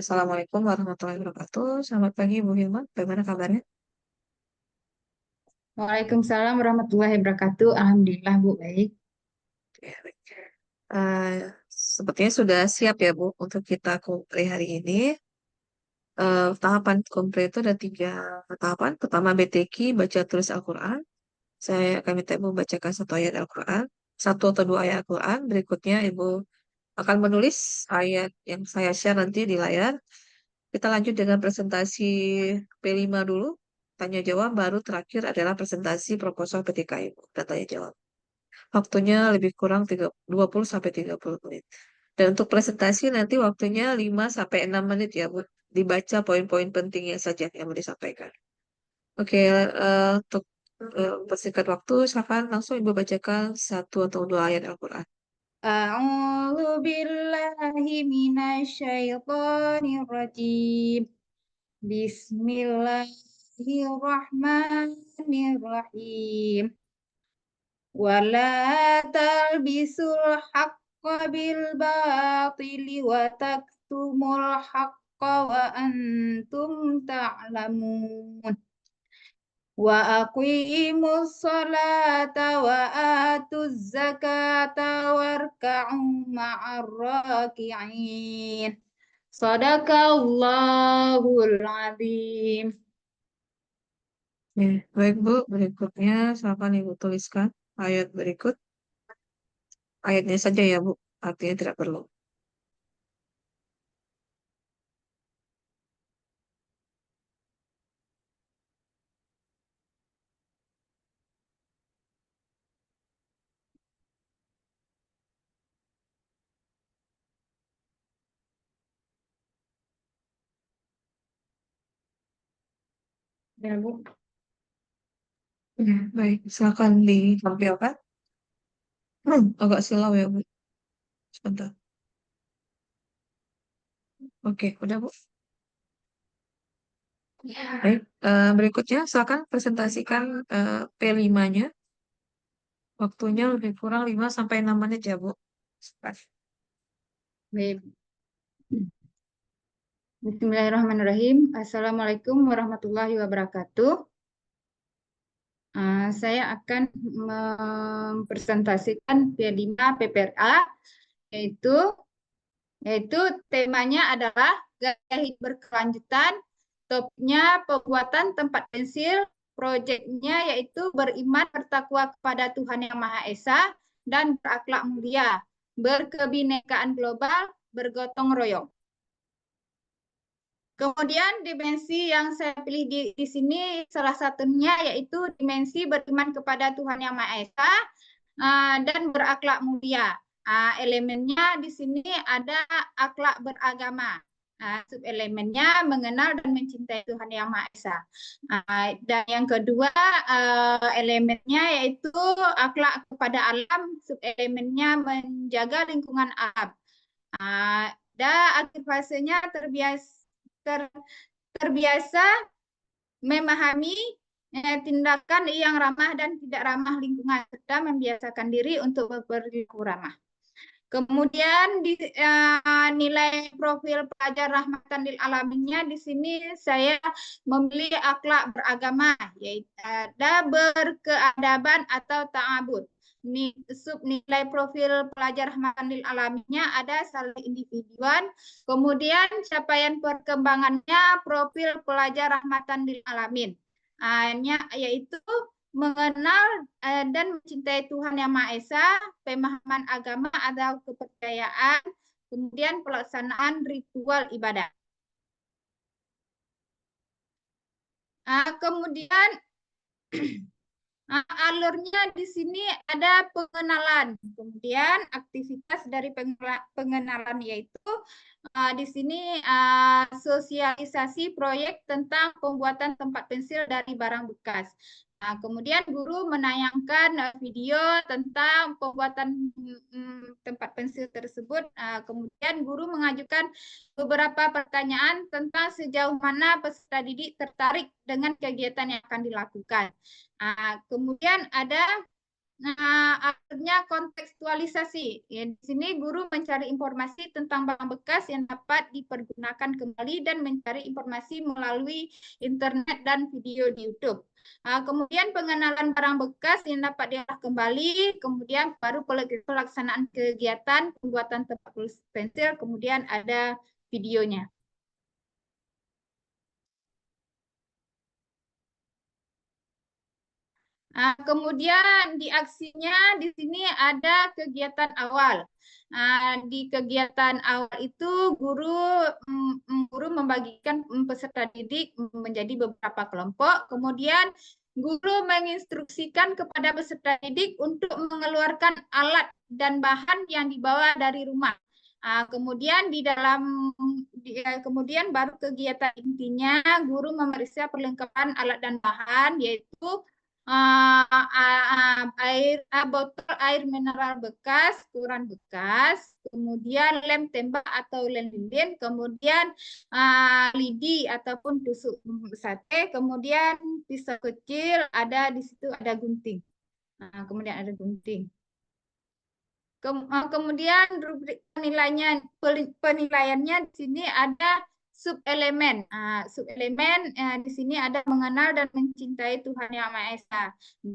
Assalamualaikum warahmatullahi wabarakatuh. Selamat pagi, Bu Hilma. Bagaimana kabarnya? Waalaikumsalam warahmatullahi wabarakatuh. Alhamdulillah, Bu, baik. Ya, baik. Eh, Sepertinya sudah siap ya, Bu, untuk kita kompre hari ini. Tahapan kompre itu ada tiga tahapan. Pertama, BTQ, baca tulis Al-Quran. Saya akan minta Ibu bacakan satu ayat Al-Quran. Satu atau dua ayat Al-Quran. Berikutnya, Ibu akan menulis ayat yang saya share nanti di layar. Kita lanjut dengan presentasi P5 dulu. Tanya jawab, baru terakhir adalah presentasi proposal PTK Ibu. Dan tanya jawab. Waktunya lebih kurang 20 sampai 30 menit. Dan untuk presentasi nanti waktunya 5 sampai 6 menit ya, Bu. Dibaca poin-poin pentingnya saja yang mau disampaikan. Oke, untuk persingkat waktu, silakan langsung Ibu bacakan satu atau dua ayat Al-Quran. A'udzu billahi minasyaitonir rajim. Bismillahirrahmanirrahim. Wala talbisul haqqa bil batili wa taktumul haqqa wa antum ta'lamun. Wa aqimus salata wa atuz zakata warka'u ma'ar raki'in. Sadaqallahul azim. Ya, baik Bu, berikutnya silakan Ibu tuliskan ayat berikut. Ayatnya saja ya Bu, artinya tidak perlu. Ya, Bu. Ya, baik, silakan ditampilkan. Agak silau ya Bu, sebentar. Oke, udah Bu. Baik, berikutnya silakan presentasikan P5-nya. Waktunya lebih kurang 5 sampai 6 menit ya, Bu. Cepat. Baik. Bismillahirrahmanirrahim. Assalamualaikum warahmatullahi wabarakatuh. Saya akan mempresentasikan P5 PPRA, yaitu yaitu temanya adalah gaya hidup berkelanjutan, topiknya pembuatan tempat pensil, proyeknya yaitu beriman bertakwa kepada Tuhan Yang Maha Esa dan berakhlak mulia, berkebinekaan global, bergotong royong. Kemudian dimensi yang saya pilih di sini salah satunya yaitu dimensi beriman kepada Tuhan Yang Maha Esa dan berakhlak mulia. Elemennya di sini ada akhlak beragama. Subelemennya mengenal dan mencintai Tuhan Yang Maha Esa. Dan yang kedua elemennya yaitu akhlak kepada alam. Subelemennya menjaga lingkungan alam. Dan akhir fasenya terbiasa memahami tindakan yang ramah dan tidak ramah lingkungan serta membiasakan diri untuk berperilaku ramah. Kemudian nilai profil pelajar rahmatan lil alaminnya di sini saya memilih akhlak beragama, yaitu ada berkeadaban atau ta'abud. Nilai profil pelajar rahmatan lil alaminnya ada saling individuan. Kemudian capaian perkembangannya profil pelajar rahmatan lil alamin, yaitu mengenal dan mencintai Tuhan Yang Maha Esa, pemahaman agama atau kepercayaan, kemudian pelaksanaan ritual ibadah. Kemudian alurnya di sini ada pengenalan, kemudian aktivitas dari pengenalan yaitu di sini sosialisasi proyek tentang pembuatan tempat pensil dari barang bekas. Kemudian guru menayangkan video tentang pembuatan tempat pensil tersebut. Kemudian guru mengajukan beberapa pertanyaan tentang sejauh mana peserta didik tertarik dengan kegiatan yang akan dilakukan. Kemudian ada Nah, akhirnya kontekstualisasi. Ya, di sini guru mencari informasi tentang barang bekas yang dapat dipergunakan kembali dan mencari informasi melalui internet dan video di YouTube. Kemudian pengenalan barang bekas yang dapat diolah kembali, kemudian baru pelaksanaan kegiatan pembuatan tempat tulis pensil, kemudian ada videonya. Kemudian di aksinya di sini ada kegiatan awal. Di kegiatan awal itu guru membagikan peserta didik menjadi beberapa kelompok. Kemudian guru menginstruksikan kepada peserta didik untuk mengeluarkan alat dan bahan yang dibawa dari rumah. Kemudian baru kegiatan intinya guru memeriksa perlengkapan alat dan bahan, yaitu botol air mineral bekas, koran bekas, kemudian lem tembak atau lem lilin, kemudian lidi ataupun tusuk sate, kemudian pisau kecil, ada di situ ada gunting. Kemudian ada gunting. Kemudian rubrik penilaiannya di sini ada subelemen. Subelemen di sini ada mengenal dan mencintai Tuhan Yang Maha Esa.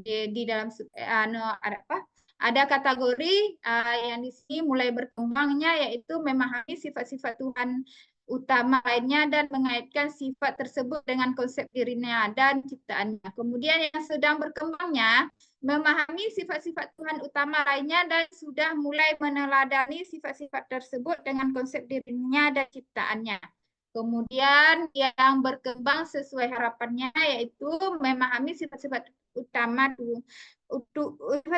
Di dalam ada apa? Ada kategori yang di sini mulai berkembangnya, yaitu memahami sifat-sifat Tuhan utama lainnya dan mengaitkan sifat tersebut dengan konsep dirinya dan ciptaannya. Kemudian yang sedang berkembangnya memahami sifat-sifat Tuhan utama lainnya dan sudah mulai meneladani sifat-sifat tersebut dengan konsep dirinya dan ciptaannya. Kemudian yang berkembang sesuai harapannya yaitu memahami sifat-sifat utama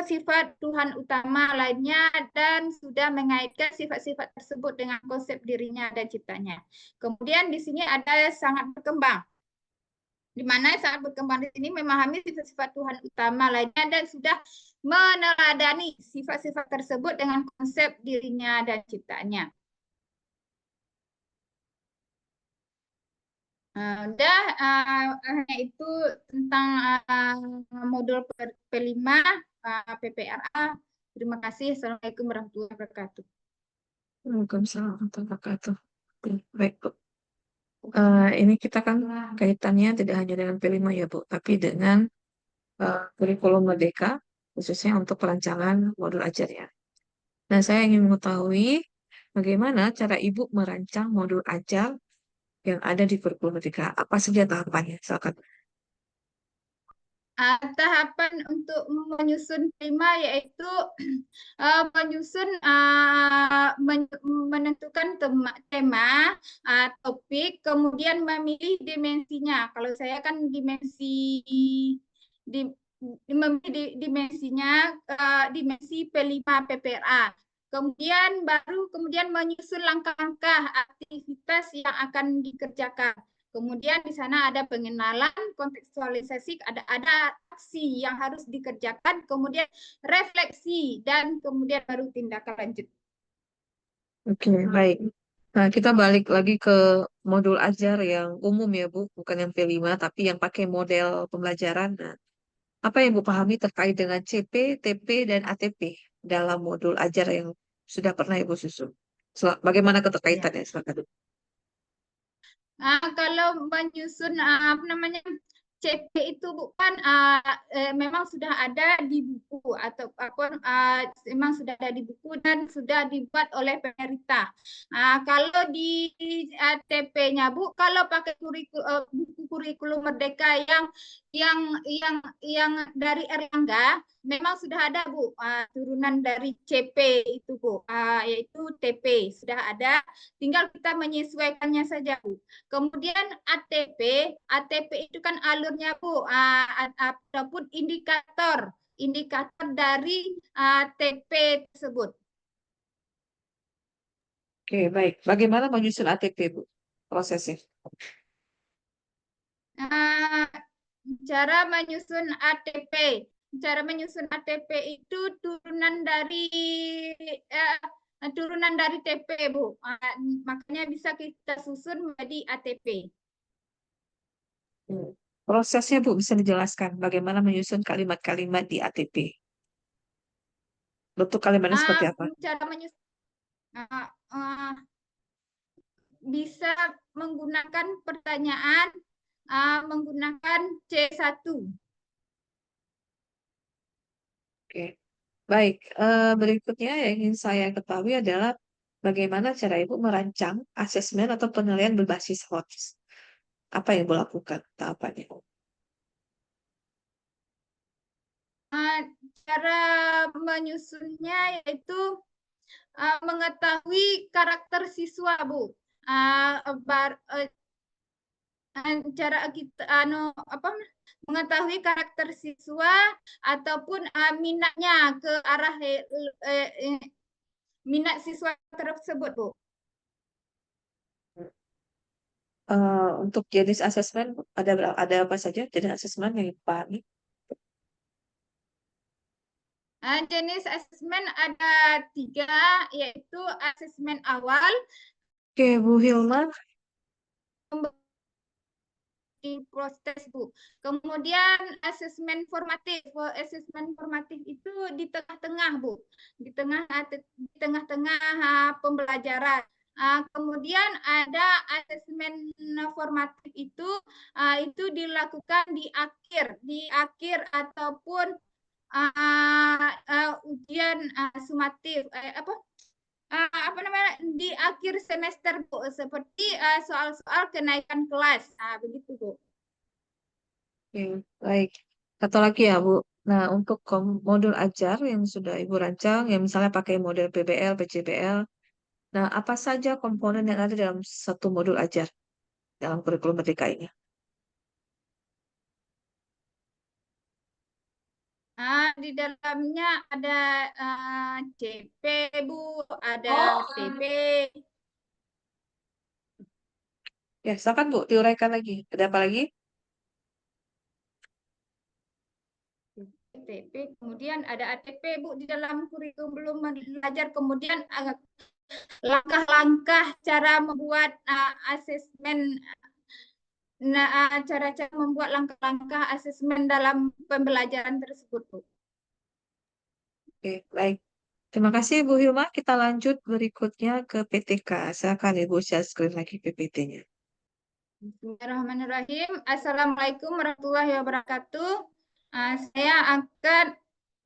sifat Tuhan utama lainnya dan sudah mengaitkan sifat-sifat tersebut dengan konsep dirinya dan ciptanya. Kemudian di sini ada sangat berkembang, di mana saat berkembang di sini memahami sifat-sifat Tuhan utama lainnya dan sudah meneladani sifat-sifat tersebut dengan konsep dirinya dan ciptaannya. Udah, itu tentang modul P5 PPRA. Terima kasih. Assalamualaikum warahmatullahi wabarakatuh. Waalaikumsalam warahmatullahi wabarakatuh. Baik, Bu. Ini kita kan kaitannya tidak hanya dengan P5 ya, Bu, tapi dengan kurikulum Merdeka, khususnya untuk perancangan modul ajarnya. Nah, saya ingin mengetahui bagaimana cara Ibu merancang modul ajar yang ada di kurikulum Merdeka. Apa saja tahapannya? Silakan. Tahapan untuk menyusun tema yaitu menyusun menentukan tema, topik, kemudian memilih dimensinya. Kalau saya kan di, memilih dimensinya dimensi P5 PPRA. Kemudian menyusun langkah-langkah aktivitas yang akan dikerjakan. Kemudian di sana ada pengenalan, kontekstualisasi, ada aksi yang harus dikerjakan, kemudian refleksi, dan kemudian baru tindakan lanjut. Oke, baik. Nah, kita balik lagi ke modul ajar yang umum ya, Bu. Bukan yang P5, tapi yang pakai model pembelajaran. Nah, apa yang Bu pahami terkait dengan CP, TP, dan ATP dalam modul ajar yang sudah pernah Ibu susun? Bagaimana Ya. keterkaitannya? Silakan. Kalau menyusun apa namanya CP itu bukan memang sudah ada di buku atau apa memang sudah ada di buku dan sudah dibuat oleh pemerintah. Kalau di TP-nya Bu, kalau pakai buku kurikulum Merdeka yang dari Erlangga memang sudah ada Bu, turunan dari CP itu Bu, yaitu TP sudah ada, tinggal kita menyesuaikannya saja Bu. Kemudian ATP itu kan alurnya Bu, ataupun indikator dari TP tersebut. Oke, baik. Bagaimana menyusun ATP, Bu? Prosesnya. Uh, cara menyusun ATP, cara menyusun ATP itu turunan dari TP Bu. Makanya bisa kita susun menjadi ATP. Prosesnya, Bu, bisa dijelaskan bagaimana menyusun kalimat-kalimat di ATP? Bentuk kalimatnya seperti apa? Cara menyusun uh, uh, bisa menggunakan pertanyaan menggunakan C1. Oke. Baik, berikutnya yang ingin saya ketahui adalah bagaimana cara Ibu merancang asesmen atau penilaian berbasis HOTS. Apa yang Ibu lakukan tahapannya? Uh, Cara menyusunnya yaitu mengetahui karakter siswa, Bu. Uh, bar, uh, Cara kita apa mengetahui karakter siswa ataupun minatnya ke arah minat siswa tersebut, Bu. Untuk jenis asesmen ada apa saja jenis asesmen yang dipahami? Jenis asesmen ada 3, yaitu asesmen awal, Oke, Bu Hilma. di proses, Bu. Kemudian asesmen formatif. Asesmen formatif itu di tengah-tengah, Bu. Di tengah-tengah pembelajaran. Kemudian ada asesmen formatif itu dilakukan di akhir ataupun ujian sumatif apa namanya di akhir semester, Bu, seperti soal-soal kenaikan kelas begitu, Bu. Oke, baik. Satu lagi ya, Bu. Nah, untuk modul ajar yang sudah Ibu rancang, yang misalnya pakai model PBL, PJBL, nah apa saja komponen yang ada dalam satu modul ajar dalam kurikulum Merdeka ini? Di dalamnya ada CP, Bu, ada TP. Ya, silakan Bu, diuraikan lagi. Ada apa lagi? TP, kemudian ada ATP, Bu, di dalam kurikulum belajar, kemudian langkah-langkah cara membuat asesmen. Nah, cara-cara membuat langkah-langkah asesmen dalam pembelajaran tersebut, Bu. Oke, baik. Terima kasih Bu Hilma. Kita lanjut berikutnya ke PTK. Silakan Ibu share screen lagi PPT-nya. Bismillahirrahmanirrahim. Assalamualaikum warahmatullahi wabarakatuh. Saya akan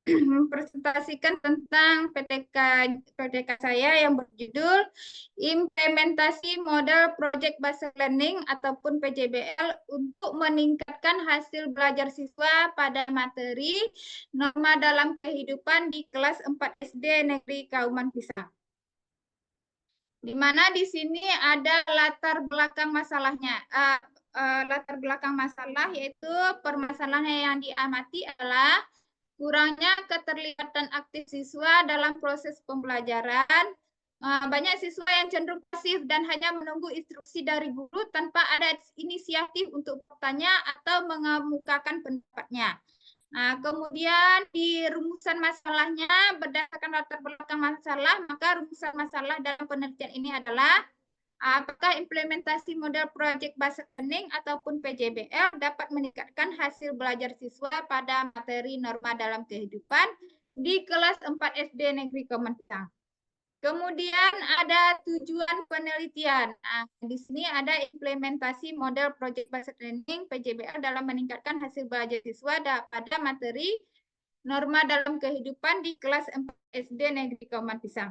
mempresentasikan tentang PTK saya yang berjudul Implementasi Model Project Based Learning ataupun PJBL untuk meningkatkan hasil belajar siswa pada materi norma dalam kehidupan di kelas 4 SD Negeri Kauman Pisang. Di mana di sini ada latar belakang masalahnya. Latar belakang masalah yaitu permasalahan yang diamati adalah kurangnya keterlibatan aktif siswa dalam proses pembelajaran. Banyak siswa yang cenderung pasif dan hanya menunggu instruksi dari guru tanpa ada inisiatif untuk bertanya atau mengemukakan pendapatnya. Nah, kemudian di rumusan masalahnya berdasarkan latar belakang masalah, maka rumusan masalah dalam penelitian ini adalah apakah implementasi model project based learning ataupun PJBL dapat meningkatkan hasil belajar siswa pada materi norma dalam kehidupan di kelas 4 SD Negeri Kementang. Kemudian ada tujuan penelitian. Nah, di sini ada implementasi model project based learning PJBL dalam meningkatkan hasil belajar siswa pada materi norma dalam kehidupan di kelas 4 SD Negeri Kauman Pisang.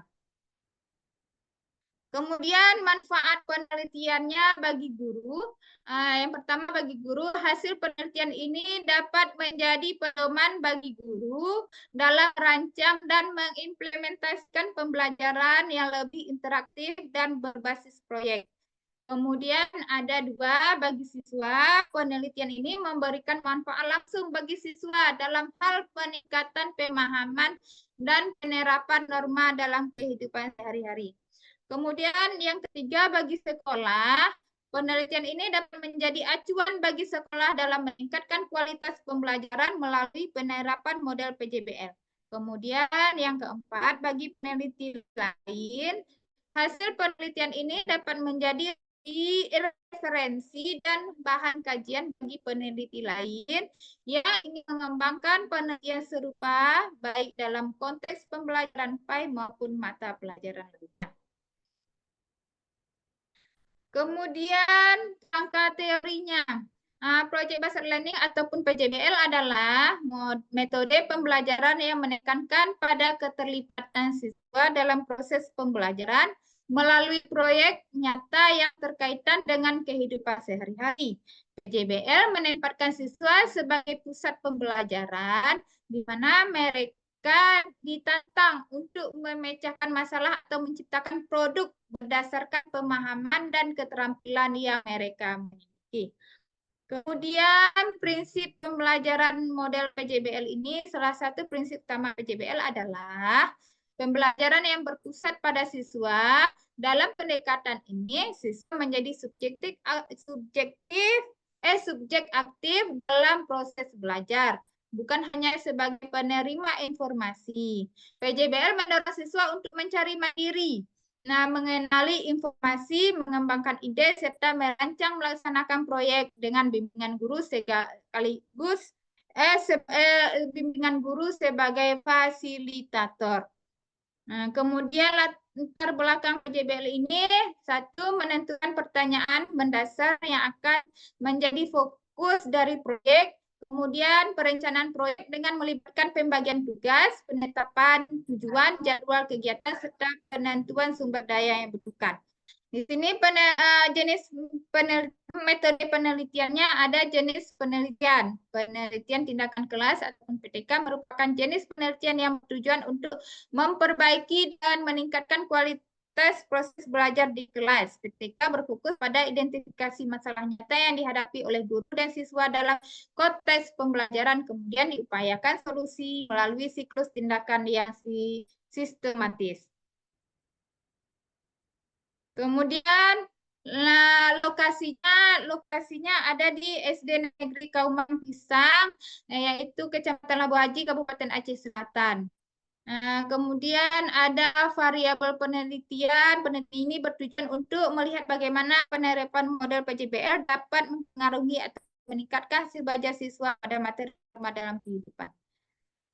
Kemudian manfaat penelitiannya bagi guru. Yang pertama bagi guru, hasil penelitian ini dapat menjadi pedoman bagi guru dalam merancang dan mengimplementasikan pembelajaran yang lebih interaktif dan berbasis proyek. Kemudian ada 2 bagi siswa, penelitian ini memberikan manfaat langsung bagi siswa dalam hal peningkatan pemahaman dan penerapan norma dalam kehidupan sehari-hari. Kemudian yang ketiga bagi sekolah, penelitian ini dapat menjadi acuan bagi sekolah dalam meningkatkan kualitas pembelajaran melalui penerapan model PJBL. Kemudian yang keempat bagi peneliti lain, hasil penelitian ini dapat menjadi referensi dan bahan kajian bagi peneliti lain yang ingin mengembangkan penelitian serupa baik dalam konteks pembelajaran PAI maupun mata pelajaran lainnya. Kemudian angka teorinya. Project Based Learning ataupun PJBL adalah metode pembelajaran yang menekankan pada keterlibatan siswa dalam proses pembelajaran melalui proyek nyata yang berkaitan dengan kehidupan sehari-hari. PJBL menempatkan siswa sebagai pusat pembelajaran di mana mereka ditantang untuk memecahkan masalah atau menciptakan produk berdasarkan pemahaman dan keterampilan yang mereka miliki. Kemudian prinsip pembelajaran model PJBL ini, salah satu prinsip utama PJBL adalah pembelajaran yang berpusat pada siswa. Dalam pendekatan ini, siswa menjadi subjek aktif dalam proses belajar, bukan hanya sebagai penerima informasi. PJBL mendorong siswa untuk mencari mandiri, mengenali informasi, mengembangkan ide, serta merancang melaksanakan proyek dengan bimbingan guru sekaligus bimbingan guru sebagai fasilitator. Kemudian latar belakang PJBL ini, satu, menentukan pertanyaan mendasar yang akan menjadi fokus dari proyek. Kemudian perencanaan proyek dengan melibatkan pembagian tugas, penetapan tujuan, jadwal kegiatan, serta penentuan sumber daya yang dibutuhkan. Di sini jenis metode penelitiannya ada jenis penelitian. Penelitian tindakan kelas ataupun PTK merupakan jenis penelitian yang bertujuan untuk memperbaiki dan meningkatkan kualitas proses belajar di kelas. PTK berfokus pada identifikasi masalah nyata yang dihadapi oleh guru dan siswa dalam konteks pembelajaran, kemudian diupayakan solusi melalui siklus tindakan yang sistematis. Kemudian lokasinya ada di SD Negeri Kauman Pisang, yaitu Kecamatan Labu Haji, Kabupaten Aceh Selatan. Kemudian ada variabel penelitian. Penelitian ini bertujuan untuk melihat bagaimana penerapan model PJBL dapat mempengaruhi atau meningkatkan hasil belajar siswa pada materi dalam kehidupan.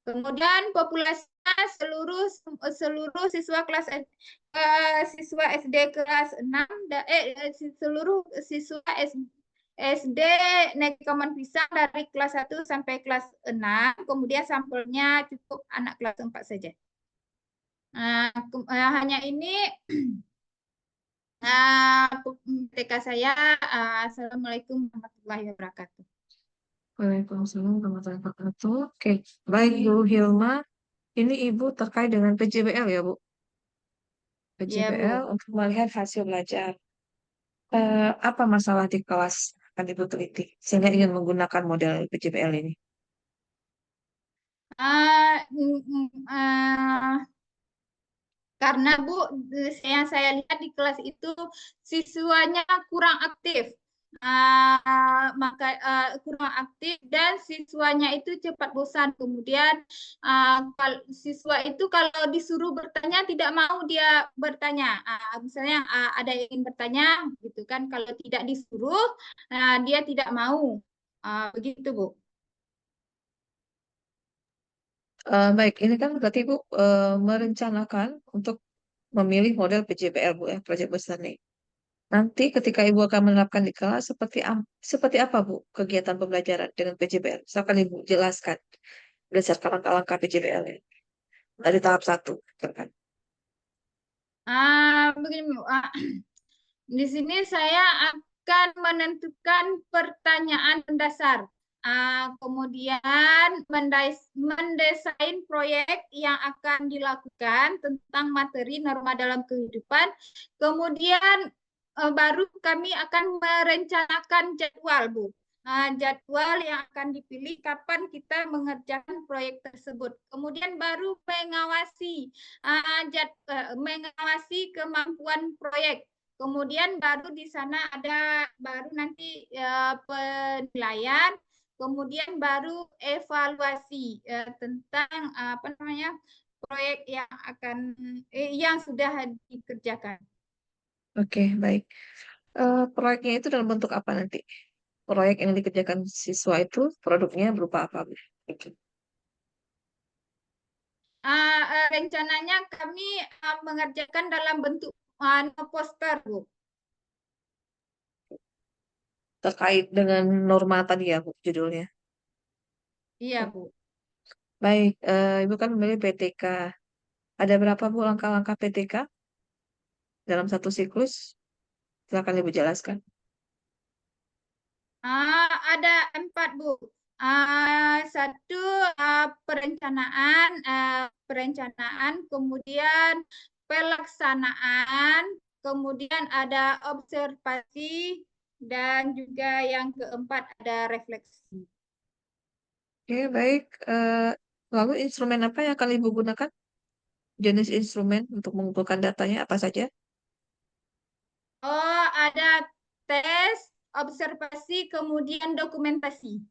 Kemudian populasinya seluruh siswa kelas siswa SD kelas 6 seluruh siswa SD Negeri Kauman Pisang dari kelas 1 sampai kelas 6, kemudian sampelnya cukup anak kelas 4 saja. Hanya ini PTK saya. Assalamualaikum warahmatullahi wabarakatuh. Waalaikumsalam warahmatullahi wabarakatuh. Oke, baik Bu Hilma. Ini Ibu terkait dengan PJBL ya Bu? Ya, PJBL Bu. untuk melihat hasil belajar. Apa masalah di kelas akan Ibu teliti sehingga ingin menggunakan model PJBL ini? Karena Bu, yang saya lihat di kelas itu siswanya kurang aktif. Kurang aktif dan siswanya itu cepat bosan. Kemudian siswa itu kalau disuruh bertanya tidak mau dia bertanya. Misalnya ada yang ingin bertanya gitu kan, kalau tidak disuruh dia tidak mau. Begitu Bu. Baik, ini kan berarti Ibu merencanakan untuk memilih model PJBL Bu ya, Project Besar nih. Nanti ketika Ibu akan menerapkan di kelas, seperti apa Bu kegiatan pembelajaran dengan PJBL? Silakan Ibu jelaskan berdasarkan langkah-langkah PJBL ya. Dari tahap 1. Kan? Begini Bu. Di sini saya akan menentukan pertanyaan mendasar. Kemudian mendesain proyek yang akan dilakukan tentang materi norma dalam kehidupan. Kemudian baru kami akan merencanakan jadwal, Bu. Jadwal yang akan dipilih kapan kita mengerjakan proyek tersebut. Kemudian baru mengawasi kemampuan proyek. Kemudian baru di sana ada baru nanti penilaian, kemudian baru evaluasi tentang proyek yang sudah dikerjakan. Oke, baik. Proyeknya itu dalam bentuk apa nanti? Proyek yang dikerjakan siswa itu produknya berupa apa, Bu? Gitu. Rencananya kami mengerjakan dalam bentuk poster, Bu. Terkait dengan norma tadi ya, Bu, judulnya. Iya, Bu. Baik, Ibu kan memilih PTK. Ada berapa, Bu, langkah-langkah PTK dalam satu siklus? Silakan Ibu jelaskan. Ada 4, Bu. Satu perencanaan, kemudian pelaksanaan, kemudian ada observasi, dan juga yang keempat ada refleksi. Oke, baik. Lalu instrumen apa yang akan Ibu gunakan? Jenis instrumen untuk mengumpulkan datanya apa saja? Oh, ada tes, observasi, kemudian dokumentasi.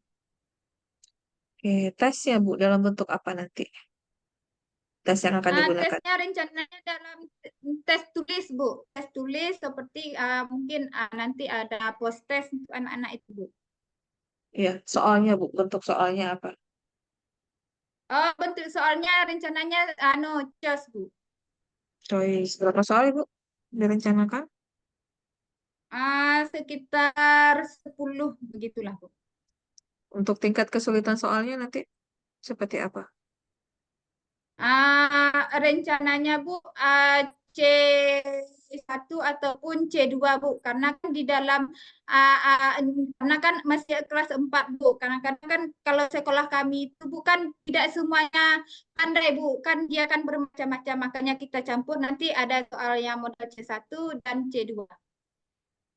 Oke, tesnya, Bu, dalam bentuk apa nanti? Tes yang akan digunakan. Tesnya rencananya dalam tes tulis, Bu. Tes tulis seperti mungkin nanti ada post test untuk anak-anak itu, Bu. Iya, soalnya, Bu, bentuk soalnya apa? Oh, bentuk soalnya rencananya CHOS, Bu. Choice. Berapa soal, Ibu? Direncanakan? Sekitar 10 begitulah, Bu. Untuk tingkat kesulitan soalnya nanti seperti apa? Rencananya, Bu, c satu ataupun C2, Bu, karena kan di dalam karena kan masih kelas 4, Bu. Karena kadang kan kalau sekolah kami itu bukan tidak semuanya pandai, Bu. Kan dia kan bermacam-macam, makanya kita campur nanti ada soal yang model C1 dan C2.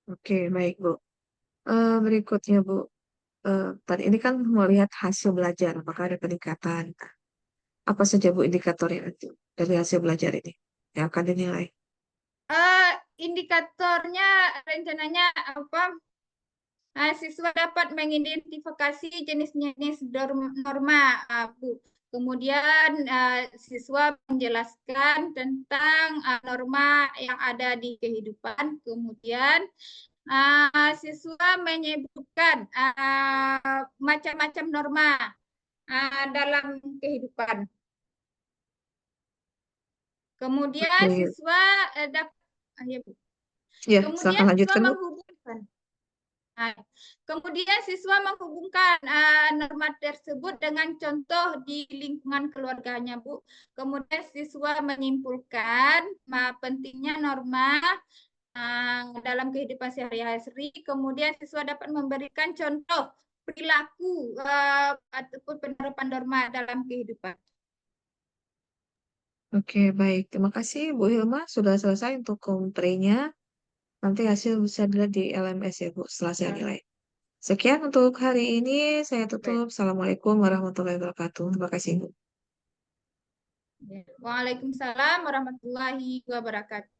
Oke, baik, Bu. Berikutnya, Bu. Tadi ini kan melihat hasil belajar, apakah ada peningkatan? Apa saja, Bu, indikatornya nanti dari hasil belajar ini yang akan dinilai? Eh, Indikatornya rencananya apa? Siswa dapat mengidentifikasi jenis-jenis norma, Bu. Kemudian siswa menjelaskan tentang norma yang ada di kehidupan. Kemudian siswa menyebutkan macam-macam norma dalam kehidupan. Kemudian Oke, siswa dapat, ya, Bu. ya, Kemudian silakan siswa lanjutkan, Bu. menghubungkan. Nah, kemudian siswa menghubungkan norma tersebut dengan contoh di lingkungan keluarganya, Bu. Kemudian siswa menyimpulkan pentingnya norma dalam kehidupan sehari-hari. Kemudian siswa dapat memberikan contoh perilaku ataupun penerapan norma dalam kehidupan. Oke, baik. Terima kasih, Bu Hilma. Sudah selesai untuk komprenya. Nanti hasil bisa dilihat di LMS ya, Bu, setelah saya nilai. Sekian untuk hari ini. Saya Baik. tutup. Assalamualaikum warahmatullahi wabarakatuh. Terima kasih, Bu. Waalaikumsalam warahmatullahi wabarakatuh.